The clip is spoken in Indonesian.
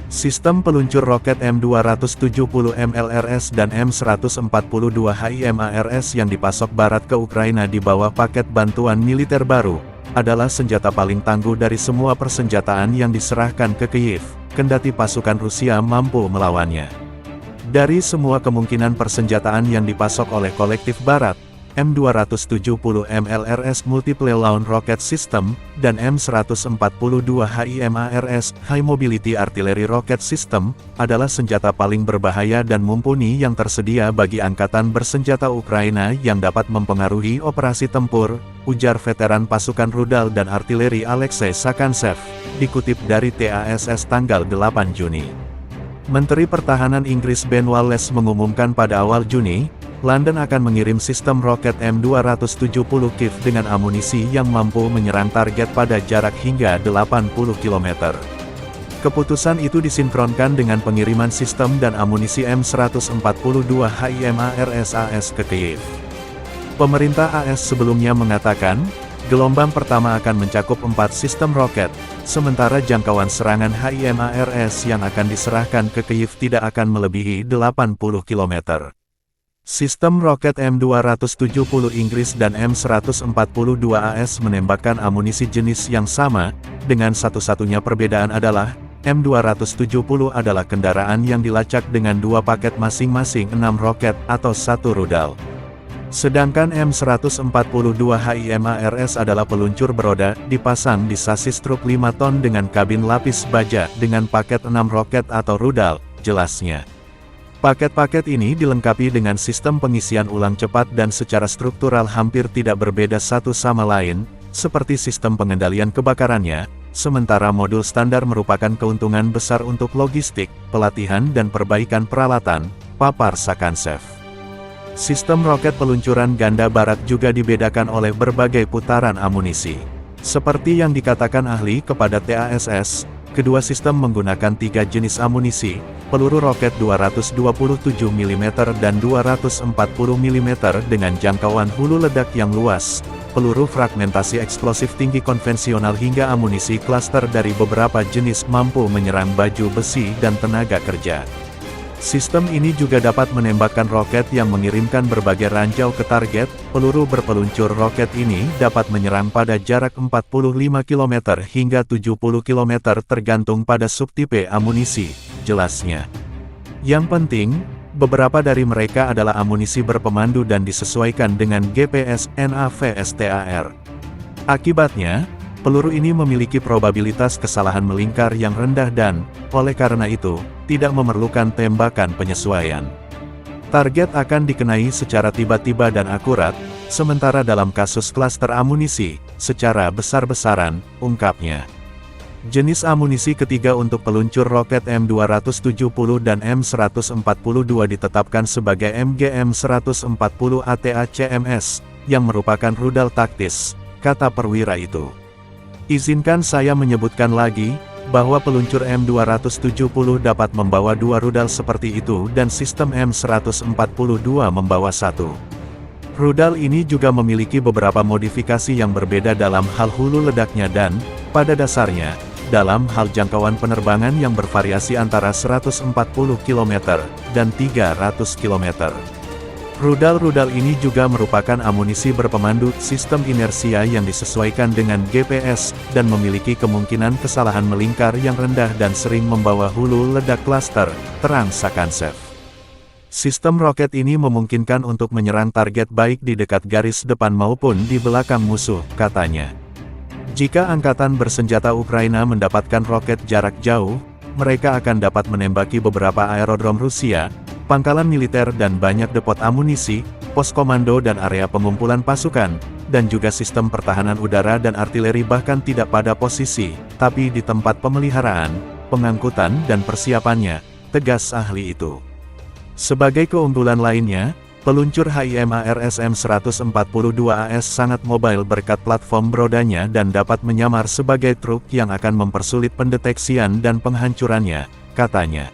Sistem peluncur roket M270 MLRS dan M142 HIMARS yang dipasok Barat ke Ukraina di bawah paket bantuan militer baru, adalah senjata paling tangguh dari semua persenjataan yang diserahkan ke Kyiv, kendati pasukan Rusia mampu melawannya. Dari semua kemungkinan persenjataan yang dipasok oleh kolektif Barat, M270 MLRS Multiple Launch Rocket System, dan M142 HIMARS High Mobility Artillery Rocket System, adalah senjata paling berbahaya dan mumpuni yang tersedia bagi angkatan bersenjata Ukraina yang dapat mempengaruhi operasi tempur, ujar veteran pasukan rudal dan artileri Alexei Sakantsev, dikutip dari TASS tanggal 8 Juni. Menteri Pertahanan Inggris Ben Wallace mengumumkan pada awal Juni, London akan mengirim sistem roket M270 Kyiv dengan amunisi yang mampu menyerang target pada jarak hingga 80 km. Keputusan itu disinkronkan dengan pengiriman sistem dan amunisi M142 HIMARS ke Kyiv. Pemerintah AS sebelumnya mengatakan, gelombang pertama akan mencakup 4 sistem roket, sementara jangkauan serangan HIMARS yang akan diserahkan ke Kyiv tidak akan melebihi 80 km. Sistem roket M270 Inggris dan M142 AS menembakkan amunisi jenis yang sama, dengan satu-satunya perbedaan adalah, M270 adalah kendaraan yang dilacak dengan 2 paket masing-masing 6 roket atau 1 rudal. Sedangkan M142 HIMARS adalah peluncur beroda, dipasang di sasis truk 5 ton dengan kabin lapis baja dengan paket 6 roket atau rudal, jelasnya. Paket-paket ini dilengkapi dengan sistem pengisian ulang cepat dan secara struktural hampir tidak berbeda satu sama lain, seperti sistem pengendalian kebakarannya, sementara modul standar merupakan keuntungan besar untuk logistik, pelatihan dan perbaikan peralatan, papar Sakantsev. Sistem roket peluncuran ganda barat juga dibedakan oleh berbagai putaran amunisi. Seperti yang dikatakan ahli kepada TASS, kedua sistem menggunakan 3 jenis amunisi, peluru roket 227 mm dan 240 mm dengan jangkauan hulu ledak yang luas, peluru fragmentasi eksplosif tinggi konvensional hingga amunisi klaster dari beberapa jenis mampu menyerang baju besi dan tenaga kerja. Sistem ini juga dapat menembakkan roket yang mengirimkan berbagai ranjau ke target. Peluru berpeluncur roket ini dapat menyerang pada jarak 45 km hingga 70 km tergantung pada subtipe amunisi, jelasnya. Yang penting, beberapa dari mereka adalah amunisi berpemandu dan disesuaikan dengan GPS NAVSTAR. Akibatnya, peluru ini memiliki probabilitas kesalahan melingkar yang rendah dan, oleh karena itu, tidak memerlukan tembakan penyesuaian. Target akan dikenai secara tiba-tiba dan akurat, sementara dalam kasus klaster amunisi, secara besar-besaran, ungkapnya. Jenis amunisi ketiga untuk peluncur roket M270 dan M142 ditetapkan sebagai MGM-140 ATACMS, yang merupakan rudal taktis, kata perwira itu. Izinkan saya menyebutkan lagi, bahwa peluncur M270 dapat membawa 2 rudal seperti itu dan sistem M142 membawa 1. Rudal ini juga memiliki beberapa modifikasi yang berbeda dalam hal hulu ledaknya dan, pada dasarnya, dalam hal jangkauan penerbangan yang bervariasi antara 140 km dan 300 km. Rudal-rudal ini juga merupakan amunisi berpemandu sistem inersia yang disesuaikan dengan GPS, dan memiliki kemungkinan kesalahan melingkar yang rendah dan sering membawa hulu ledak klaster, terang Sakantsev. Sistem roket ini memungkinkan untuk menyerang target baik di dekat garis depan maupun di belakang musuh, katanya. Jika angkatan bersenjata Ukraina mendapatkan roket jarak jauh, mereka akan dapat menembaki beberapa aerodrom Rusia, pangkalan militer dan banyak depot amunisi, pos komando dan area pengumpulan pasukan, dan juga sistem pertahanan udara dan artileri bahkan tidak pada posisi, tapi di tempat pemeliharaan, pengangkutan dan persiapannya, tegas ahli itu. Sebagai keunggulan lainnya, peluncur HIMARS M142 AS sangat mobile berkat platform berodanya dan dapat menyamar sebagai truk yang akan mempersulit pendeteksian dan penghancurannya, katanya.